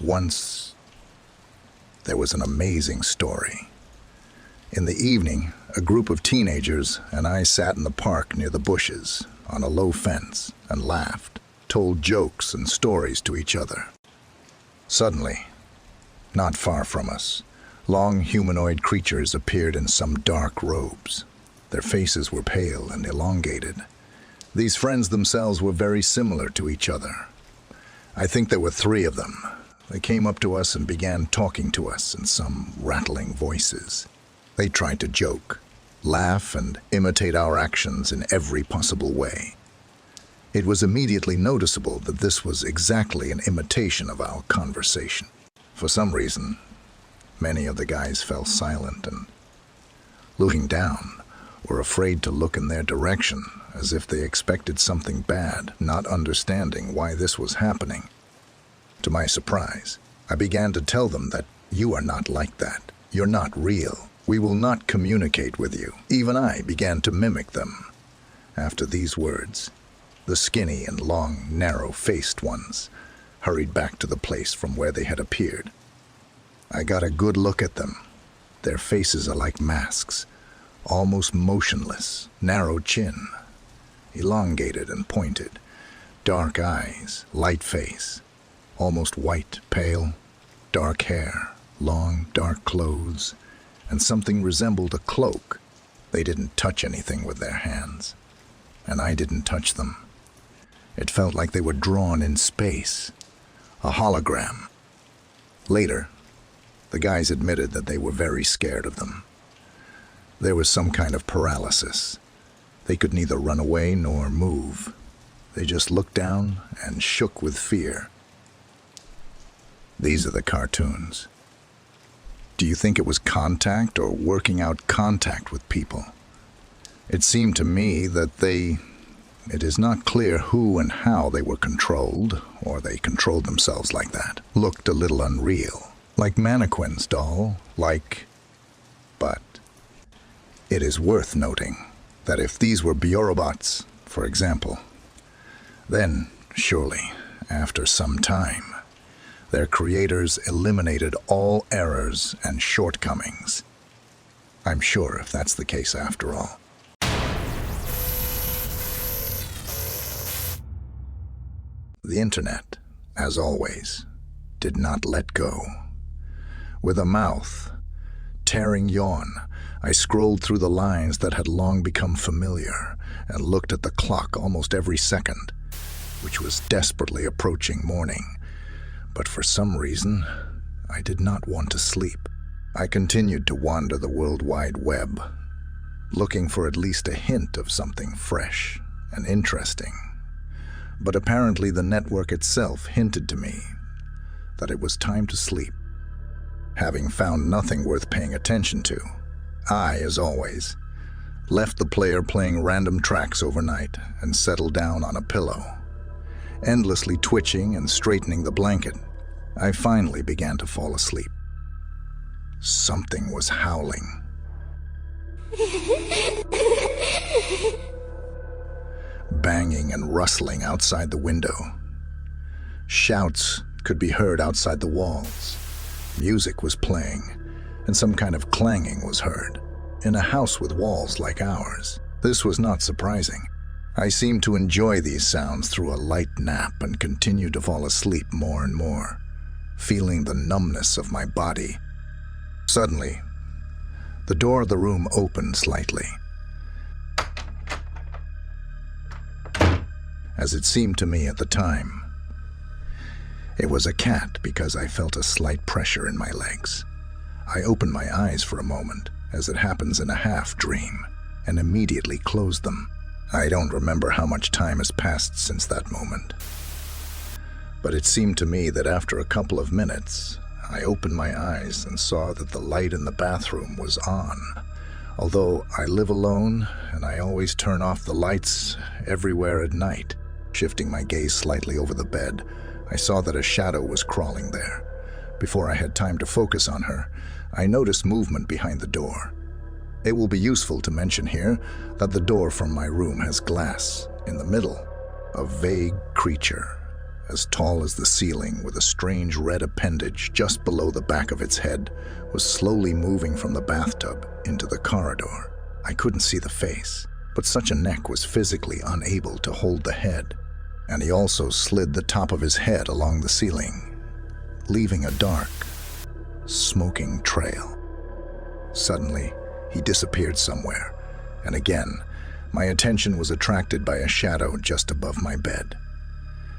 Once, there was an amazing story. In the evening, a group of teenagers and I sat in the park near the bushes on a low fence and laughed, told jokes and stories to each other. Suddenly, not far from us, long humanoid creatures appeared in some dark robes. Their faces were pale and elongated. These friends themselves were very similar to each other. I think there were 3 of them. They came up to us and began talking to us in some rattling voices. They tried to joke, laugh, and imitate our actions in every possible way. It was immediately noticeable that this was exactly an imitation of our conversation. For some reason, many of the guys fell silent and, looking down, were afraid to look in their direction, as if they expected something bad, not understanding why this was happening. To my surprise, I began to tell them that you are not like that. You're not real. We will not communicate with you. Even I began to mimic them. After these words, the skinny and long, narrow-faced ones hurried back to the place from where they had appeared. I got a good look at them. Their faces are like masks, almost motionless, narrow chin, elongated and pointed, dark eyes, light face, almost white, pale, dark hair, long, dark clothes, and something resembled a cloak. They didn't touch anything with their hands, and I didn't touch them. It felt like they were drawn in space, a hologram. Later, the guys admitted that they were very scared of them. There was some kind of paralysis. They could neither run away nor move. They just looked down and shook with fear. These are the cartoons. Do you think it was contact or working out contact with people? It seemed to me that it is not clear who and how they were controlled, or they controlled themselves like that. Looked a little unreal, like mannequins, doll, But it is worth noting that if these were biorobots, for example, then, surely, after some time, their creators eliminated all errors and shortcomings. I'm sure if that's the case after all. The internet, as always, did not let go. With a mouth, tearing yawn, I scrolled through the lines that had long become familiar and looked at the clock almost every second, which was desperately approaching morning. But for some reason, I did not want to sleep. I continued to wander the World Wide Web, looking for at least a hint of something fresh and interesting. But apparently the network itself hinted to me that it was time to sleep. Having found nothing worth paying attention to, I, as always, left the player playing random tracks overnight and settled down on a pillow. Endlessly twitching and straightening the blanket, I finally began to fall asleep. Something was howling. Banging and rustling outside the window. Shouts could be heard outside the walls. Music was playing, and some kind of clanging was heard. In a house with walls like ours, this was not surprising. I seemed to enjoy these sounds through a light nap and continued to fall asleep more and more, feeling the numbness of my body. Suddenly, the door of the room opened slightly. As it seemed to me at the time, it was a cat because I felt a slight pressure in my legs. I opened my eyes for a moment, as it happens in a half-dream, and immediately closed them. I don't remember how much time has passed since that moment. But it seemed to me that after a couple of minutes, I opened my eyes and saw that the light in the bathroom was on. Although I live alone, and I always turn off the lights everywhere at night. Shifting my gaze slightly over the bed, I saw that a shadow was crawling there. Before I had time to focus on her, I noticed movement behind the door. It will be useful to mention here that the door from my room has glass in the middle. A vague creature, as tall as the ceiling with a strange red appendage just below the back of its head, was slowly moving from the bathtub into the corridor. I couldn't see the face, but such a neck was physically unable to hold the head, and he also slid the top of his head along the ceiling, leaving a dark, smoking trail. Suddenly, he disappeared somewhere, and again, my attention was attracted by a shadow just above my bed.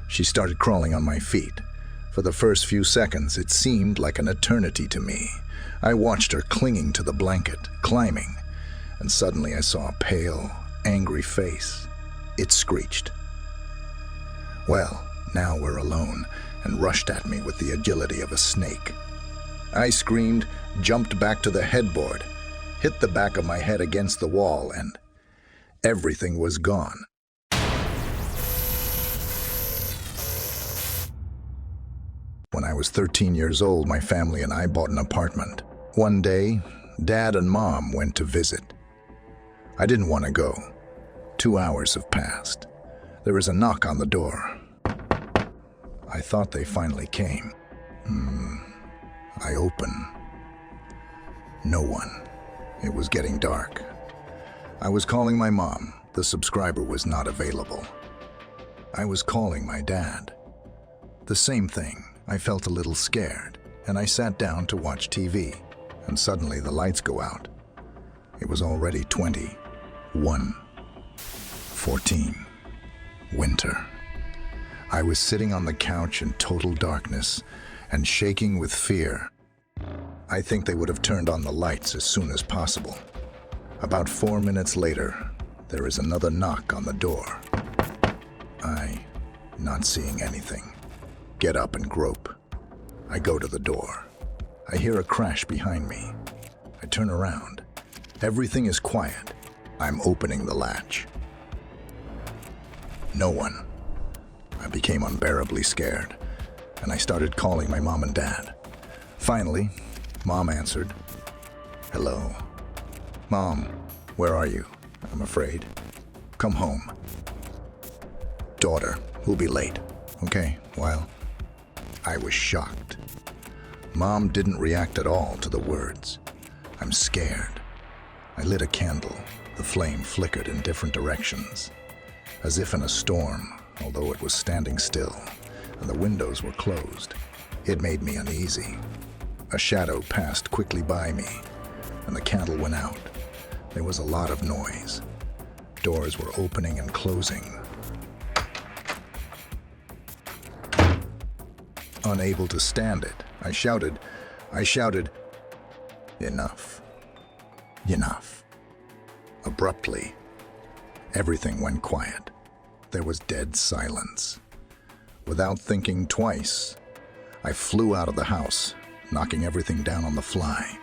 She started crawling on my feet. For the first few seconds, it seemed like an eternity to me. I watched her clinging to the blanket, climbing, and suddenly I saw a pale, angry face. It screeched. "Well, now we're alone," and rushed at me with the agility of a snake. I screamed, jumped back to the headboard, hit the back of my head against the wall, and everything was gone. When I was 13 years old, my family and I bought an apartment. One day, Dad and Mom went to visit. I didn't want to go. 2 hours have passed. There is a knock on the door. I thought they finally came. I open. No one. It was getting dark. I was calling my mom. The subscriber was not available. I was calling my dad. The same thing. I felt a little scared, and I sat down to watch TV, and suddenly the lights go out. It was already 21:14. Winter. I was sitting on the couch in total darkness and shaking with fear. I think they would have turned on the lights as soon as possible. About 4 minutes later, there is another knock on the door. I, not seeing anything, get up and grope. I go to the door. I hear a crash behind me. I turn around. Everything is quiet. I'm opening the latch. No one. I became unbearably scared, and I started calling my mom and dad. Finally, Mom answered. "Hello." "Mom, where are you?" "I'm afraid." "Come home." "Daughter, we'll be late." "Okay, well." I was shocked. Mom didn't react at all to the words. I'm scared. I lit a candle. The flame flickered in different directions, as if in a storm, although it was standing still, and the windows were closed. It made me uneasy. A shadow passed quickly by me, and the candle went out. There was a lot of noise. Doors were opening and closing. Unable to stand it, I shouted, "Enough. Enough." Abruptly, everything went quiet. There was dead silence. Without thinking twice, I flew out of the house, knocking everything down on the fly.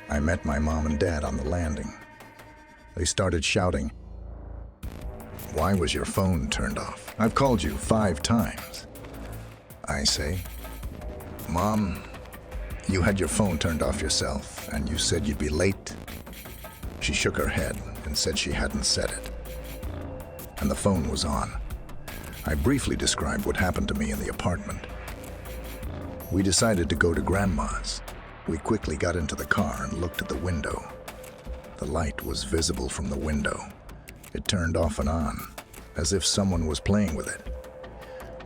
I met my mom and dad on the landing. They started shouting, "Why was your phone turned off? I've called you 5 times. I say, "Mom, you had your phone turned off yourself, and you said you'd be late." She shook her head and said she hadn't said it. And the phone was on. I briefly described what happened to me in the apartment. We decided to go to Grandma's. We quickly got into the car and looked at the window. The light was visible from the window. It turned off and on, as if someone was playing with it.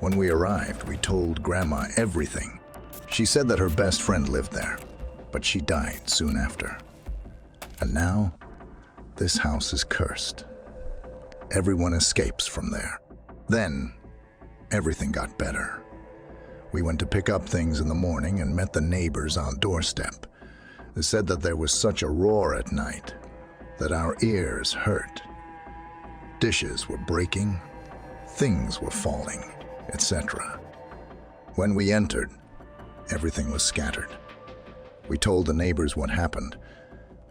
When we arrived, we told Grandma everything. She said that her best friend lived there, but she died soon after. And now, this house is cursed. Everyone escapes from there. Then, everything got better. We went to pick up things in the morning and met the neighbors on doorstep. They said that there was such a roar at night that our ears hurt. Dishes were breaking, things were falling, etc. When we entered, everything was scattered. We told the neighbors what happened.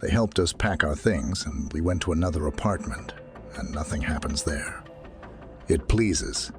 They helped us pack our things, and we went to another apartment, and nothing happens there. It pleases